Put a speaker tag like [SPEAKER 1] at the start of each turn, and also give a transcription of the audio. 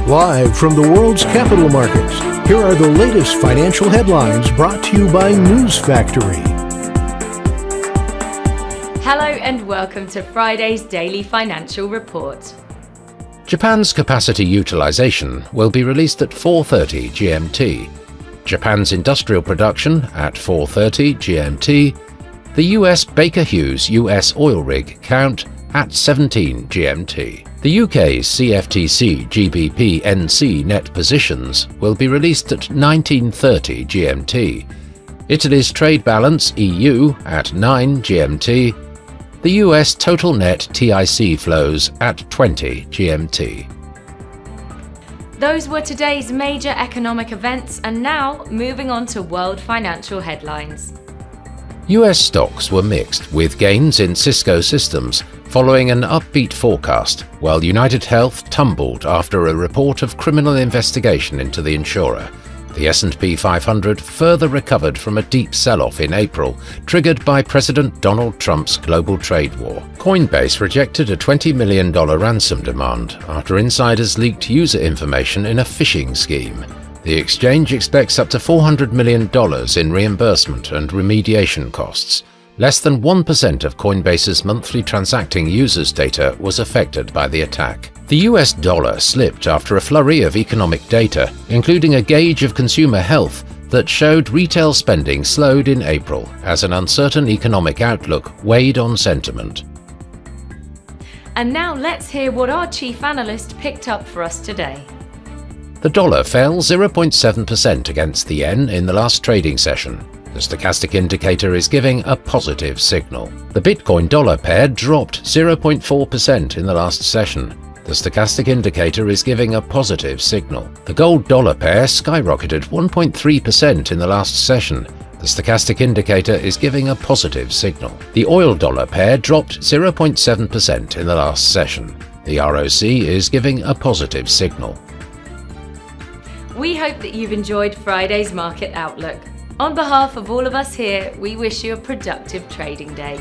[SPEAKER 1] Live from the world's capital markets, here are the latest financial headlines brought to you by News Factory.
[SPEAKER 2] Hello and welcome to Friday's Daily Financial Report.
[SPEAKER 3] Japan's capacity utilization will be released at 4:30 GMT. Japan's industrial production at 4:30 GMT. The US Baker Hughes US oil rig count at 17 GMT. The UK's CFTC GBP NC net positions will be released at 19:30 GMT. Italy's trade balance EU at 9 GMT. The US total net TIC flows at 20 GMT.
[SPEAKER 2] Those were today's major economic events, and now moving on to world financial headlines.
[SPEAKER 3] US stocks were mixed, with gains in Cisco Systems following an upbeat forecast, while United Health tumbled after a report of criminal investigation into the insurer. The S&P 500 further recovered from a deep sell-off in April, triggered by President Donald Trump's global trade war. Coinbase rejected a $20 million ransom demand after insiders leaked user information in a phishing scheme. The exchange expects up to $400 million in reimbursement and remediation costs. Less than 1% of Coinbase's monthly transacting users' data was affected by the attack. The US dollar slipped after a flurry of economic data, including a gauge of consumer health that showed retail spending slowed in April as an uncertain economic outlook weighed on sentiment.
[SPEAKER 2] And now let's hear what our chief analyst picked up for us today.
[SPEAKER 3] The dollar fell 0.7% against the yen in the last trading session. The stochastic indicator is giving a positive signal. The Bitcoin-dollar pair dropped 0.4% in the last session. The stochastic indicator is giving a positive signal. The gold-dollar pair skyrocketed 1.3% in the last session. The stochastic indicator is giving a positive signal. The oil-dollar pair dropped 0.7% in the last session. The ROC is giving a positive signal.
[SPEAKER 2] We hope that you've enjoyed Friday's Market Outlook. On behalf of all of us here, we wish you a productive trading day.